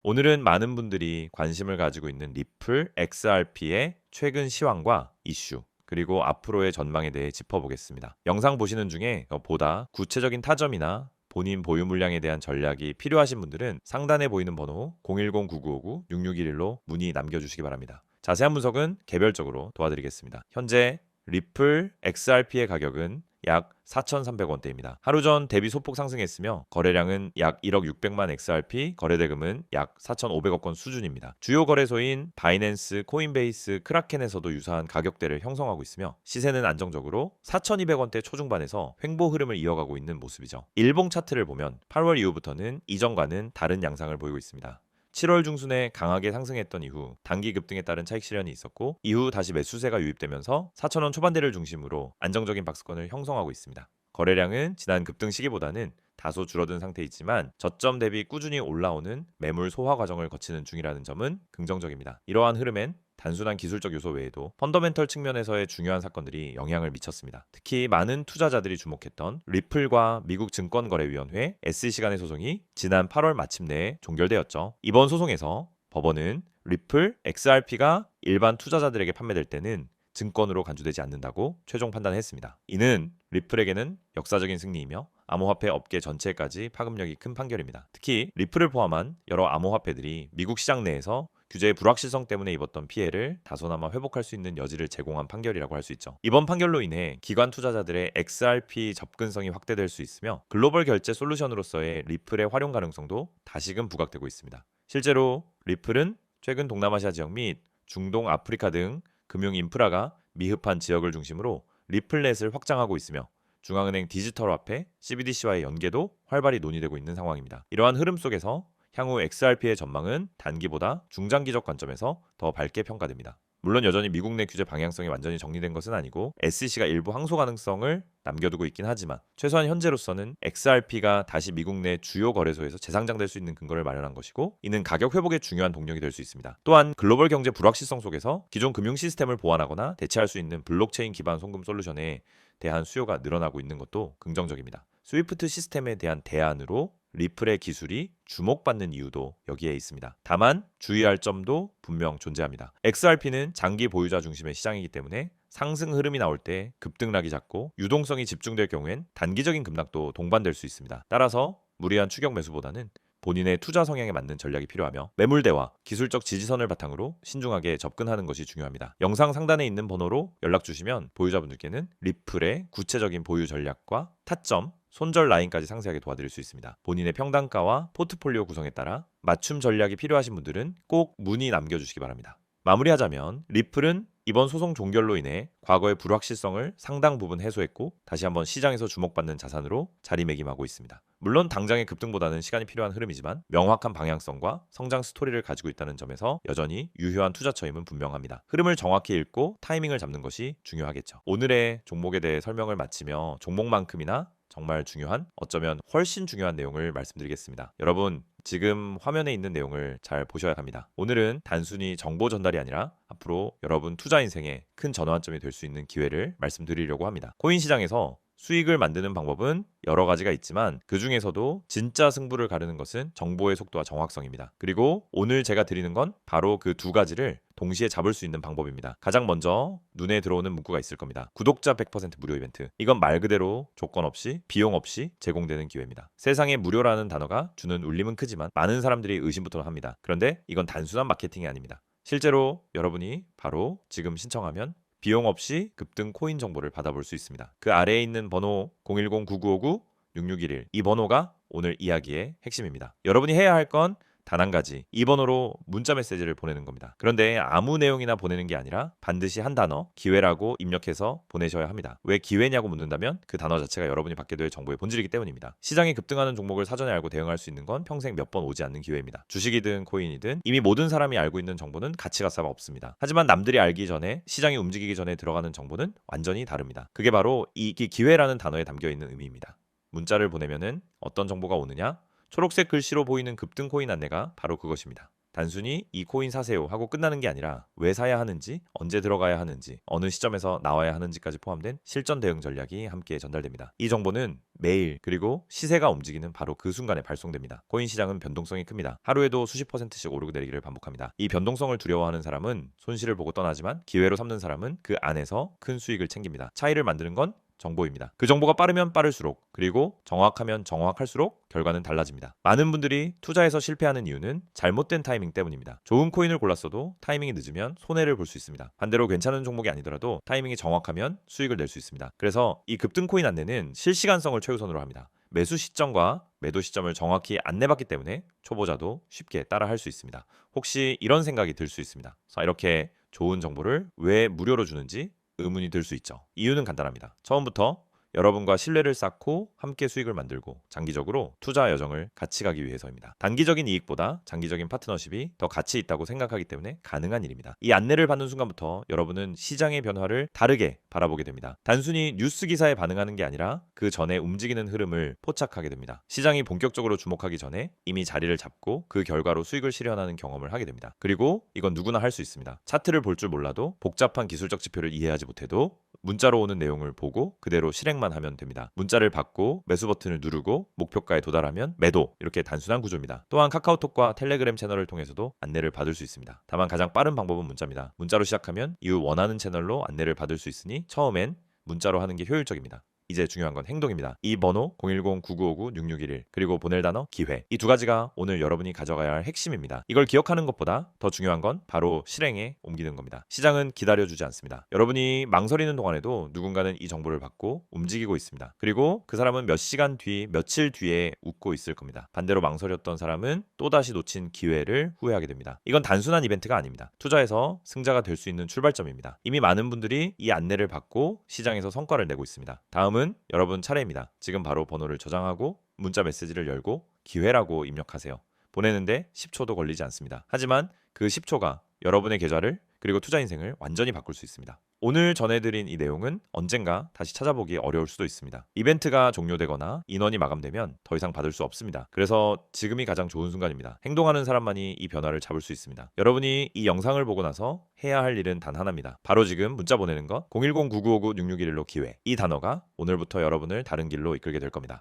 오늘은 많은 분들이 관심을 가지고 있는 리플 XRP의 최근 시황과 이슈, 그리고 앞으로의 전망에 대해 짚어보겠습니다. 영상 보시는 중에 보다 구체적인 타점이나 본인 보유 물량에 대한 전략이 필요하신 분들은 상단에 보이는 번호 010-9959-6611로 문의 남겨주시기 바랍니다. 자세한 분석은 개별적으로 도와드리겠습니다. 현재 리플 XRP의 가격은 약 4,300원대입니다. 하루 전 대비 소폭 상승했으며 거래량은 약 1억 600만 XRP, 거래대금은 약 4,500억 원 수준입니다. 주요 거래소인 바이낸스, 코인베이스, 크라켄에서도 유사한 가격대를 형성하고 있으며 시세는 안정적으로 4,200원대 초중반에서 횡보 흐름을 이어가고 있는 모습이죠. 일봉 차트를 보면 8월 이후부터는 이전과는 다른 양상을 보이고 있습니다. 7월 중순에 강하게 상승했던 이후 단기 급등에 따른 차익 실현이 있었고 이후 다시 매수세가 유입되면서 4,000원 초반대를 중심으로 안정적인 박스권을 형성하고 있습니다. 거래량은 지난 급등 시기보다는 다소 줄어든 상태이지만 저점 대비 꾸준히 올라오는 매물 소화 과정을 거치는 중이라는 점은 긍정적입니다. 이러한 흐름엔 단순한 기술적 요소 외에도 펀더멘털 측면에서의 중요한 사건들이 영향을 미쳤습니다. 특히 많은 투자자들이 주목했던 리플과 미국 증권거래위원회 SEC 간의 소송이 지난 8월 마침내 종결되었죠. 이번 소송에서 법원은 리플 XRP가 일반 투자자들에게 판매될 때는 증권으로 간주되지 않는다고 최종 판단했습니다. 이는 리플에게는 역사적인 승리이며 암호화폐 업계 전체까지 파급력이 큰 판결입니다. 특히 리플을 포함한 여러 암호화폐들이 미국 시장 내에서 규제의 불확실성 때문에 입었던 피해를 다소나마 회복할 수 있는 여지를 제공한 판결이라고 할 수 있죠. 이번 판결로 인해 기관 투자자들의 XRP 접근성이 확대될 수 있으며 글로벌 결제 솔루션으로서의 리플의 활용 가능성도 다시금 부각되고 있습니다. 실제로 리플은 최근 동남아시아 지역 및 중동, 아프리카 등 금융 인프라가 미흡한 지역을 중심으로 리플넷을 확장하고 있으며 중앙은행 디지털 화폐 CBDC와의 연계도 활발히 논의되고 있는 상황입니다. 이러한 흐름 속에서 향후 XRP의 전망은 단기보다 중장기적 관점에서 더 밝게 평가됩니다. 물론 여전히 미국 내 규제 방향성이 완전히 정리된 것은 아니고 SEC가 일부 항소 가능성을 남겨두고 있긴 하지만 최소한 현재로서는 XRP가 다시 미국 내 주요 거래소에서 재상장될 수 있는 근거를 마련한 것이고 이는 가격 회복의 중요한 동력이 될 수 있습니다. 또한 글로벌 경제 불확실성 속에서 기존 금융 시스템을 보완하거나 대체할 수 있는 블록체인 기반 송금 솔루션에 대한 수요가 늘어나고 있는 것도 긍정적입니다. 스위프트 시스템에 대한 대안으로 리플의 기술이 주목받는 이유도 여기에 있습니다. 다만 주의할 점도 분명 존재합니다. XRP는 장기 보유자 중심의 시장이기 때문에 상승 흐름이 나올 때 급등락이 잦고 유동성이 집중될 경우엔 단기적인 급락도 동반될 수 있습니다. 따라서 무리한 추격 매수보다는 본인의 투자 성향에 맞는 전략이 필요하며 매물대와 기술적 지지선을 바탕으로 신중하게 접근하는 것이 중요합니다. 영상 상단에 있는 번호로 연락 주시면 보유자분들께는 리플의 구체적인 보유 전략과 타점, 손절 라인까지 상세하게 도와드릴 수 있습니다. 본인의 평단가와 포트폴리오 구성에 따라 맞춤 전략이 필요하신 분들은 꼭 문의 남겨주시기 바랍니다. 마무리하자면 리플은 이번 소송 종결로 인해 과거의 불확실성을 상당 부분 해소했고 다시 한번 시장에서 주목받는 자산으로 자리매김하고 있습니다. 물론 당장의 급등보다는 시간이 필요한 흐름이지만 명확한 방향성과 성장 스토리를 가지고 있다는 점에서 여전히 유효한 투자처임은 분명합니다. 흐름을 정확히 읽고 타이밍을 잡는 것이 중요하겠죠. 오늘의 종목에 대해 설명을 마치며 종목만큼이나 정말 중요한, 어쩌면 훨씬 중요한 내용을 말씀드리겠습니다. 여러분, 지금 화면에 있는 내용을 잘 보셔야 합니다. 오늘은 단순히 정보 전달이 아니라 앞으로 여러분 투자 인생에 큰 전환점이 될 수 있는 기회를 말씀드리려고 합니다. 코인 시장에서 수익을 만드는 방법은 여러 가지가 있지만 그 중에서도 진짜 승부를 가르는 것은 정보의 속도와 정확성입니다. 그리고 오늘 제가 드리는 건 바로 그 두 가지를 동시에 잡을 수 있는 방법입니다. 가장 먼저 눈에 들어오는 문구가 있을 겁니다. 구독자 100% 무료 이벤트. 이건 말 그대로 조건 없이 비용 없이 제공되는 기회입니다. 세상에 무료라는 단어가 주는 울림은 크지만 많은 사람들이 의심부터 합니다. 그런데 이건 단순한 마케팅이 아닙니다. 실제로 여러분이 바로 지금 신청하면 비용 없이 급등 코인 정보를 받아볼 수 있습니다. 그 아래에 있는 번호 010-9959-6611 이 번호가 오늘 이야기의 핵심입니다. 여러분이 해야 할 건 단 한 가지, 이 번호로 문자 메시지를 보내는 겁니다. 그런데 아무 내용이나 보내는 게 아니라 반드시 한 단어, 기회라고 입력해서 보내셔야 합니다. 왜 기회냐고 묻는다면 그 단어 자체가 여러분이 받게 될 정보의 본질이기 때문입니다. 시장이 급등하는 종목을 사전에 알고 대응할 수 있는 건 평생 몇 번 오지 않는 기회입니다. 주식이든 코인이든 이미 모든 사람이 알고 있는 정보는 가치가 싹 없습니다. 하지만 남들이 알기 전에, 시장이 움직이기 전에 들어가는 정보는 완전히 다릅니다. 그게 바로 이 기회라는 단어에 담겨있는 의미입니다. 문자를 보내면은 어떤 정보가 오느냐? 초록색 글씨로 보이는 급등 코인 안내가 바로 그것입니다. 단순히 이 코인 사세요 하고 끝나는 게 아니라 왜 사야 하는지, 언제 들어가야 하는지, 어느 시점에서 나와야 하는지까지 포함된 실전 대응 전략이 함께 전달됩니다. 이 정보는 매일 그리고 시세가 움직이는 바로 그 순간에 발송됩니다. 코인 시장은 변동성이 큽니다. 하루에도 수십 %씩 오르고 내리기를 반복합니다. 이 변동성을 두려워하는 사람은 손실을 보고 떠나지만 기회로 삼는 사람은 그 안에서 큰 수익을 챙깁니다. 차이를 만드는 건 정보입니다. 그 정보가 빠르면 빠를수록 그리고 정확하면 정확할수록 결과는 달라집니다. 많은 분들이 투자에서 실패하는 이유는 잘못된 타이밍 때문입니다. 좋은 코인을 골랐어도 타이밍이 늦으면 손해를 볼 수 있습니다. 반대로 괜찮은 종목이 아니더라도 타이밍이 정확하면 수익을 낼 수 있습니다. 그래서 이 급등 코인 안내는 실시간성을 최우선으로 합니다. 매수 시점과 매도 시점을 정확히 안내받기 때문에 초보자도 쉽게 따라할 수 있습니다. 혹시 이런 생각이 들 수 있습니다. 자, 이렇게 좋은 정보를 왜 무료로 주는지 의문이 들 수 있죠. 이유는 간단합니다. 처음부터 여러분과 신뢰를 쌓고 함께 수익을 만들고 장기적으로 투자 여정을 같이 가기 위해서입니다. 단기적인 이익보다 장기적인 파트너십이 더 가치 있다고 생각하기 때문에 가능한 일입니다. 이 안내를 받는 순간부터 여러분은 시장의 변화를 다르게 바라보게 됩니다. 단순히 뉴스 기사에 반응하는 게 아니라 그 전에 움직이는 흐름을 포착하게 됩니다. 시장이 본격적으로 주목하기 전에 이미 자리를 잡고 그 결과로 수익을 실현하는 경험을 하게 됩니다. 그리고 이건 누구나 할 수 있습니다. 차트를 볼 줄 몰라도 복잡한 기술적 지표를 이해하지 못해도 문자로 오는 내용을 보고 그대로 실행만 하면 됩니다. 문자를 받고 매수 버튼을 누르고 목표가에 도달하면 매도, 이렇게 단순한 구조입니다. 또한 카카오톡과 텔레그램 채널을 통해서도 안내를 받을 수 있습니다. 다만 가장 빠른 방법은 문자입니다. 문자로 시작하면 이후 원하는 채널로 안내를 받을 수 있으니 처음엔 문자로 하는 게 효율적입니다. 이제 중요한 건 행동입니다. 이 번호 010-9959-6611 그리고 보낼 단어 기회, 이 두 가지가 오늘 여러분이 가져가야 할 핵심입니다. 이걸 기억하는 것보다 더 중요한 건 바로 실행에 옮기는 겁니다. 시장은 기다려주지 않습니다. 여러분이 망설이는 동안에도 누군가는 이 정보를 받고 움직이고 있습니다. 그리고 그 사람은 몇 시간 뒤, 며칠 뒤에 웃고 있을 겁니다. 반대로 망설였던 사람은 또다시 놓친 기회를 후회하게 됩니다. 이건 단순한 이벤트가 아닙니다. 투자에서 승자가 될 수 있는 출발점입니다. 이미 많은 분들이 이 안내를 받고 시장에서 성과를 내고 있습니다. 다음은 여러분 차례입니다. 지금 바로 번호를 저장하고 문자 메시지를 열고 기회라고 입력하세요. 보내는데 10초도 걸리지 않습니다. 하지만 그 10초가 여러분의 계좌를 그리고 투자 인생을 완전히 바꿀 수 있습니다. 오늘 전해드린 이 내용은 언젠가 다시 찾아보기 어려울 수도 있습니다. 이벤트가 종료되거나 인원이 마감되면 더 이상 받을 수 없습니다. 그래서 지금이 가장 좋은 순간입니다. 행동하는 사람만이 이 변화를 잡을 수 있습니다. 여러분이 이 영상을 보고 나서 해야 할 일은 단 하나입니다. 바로 지금 문자 보내는 것 010-9959-6611로 기회, 이 단어가 오늘부터 여러분을 다른 길로 이끌게 될 겁니다.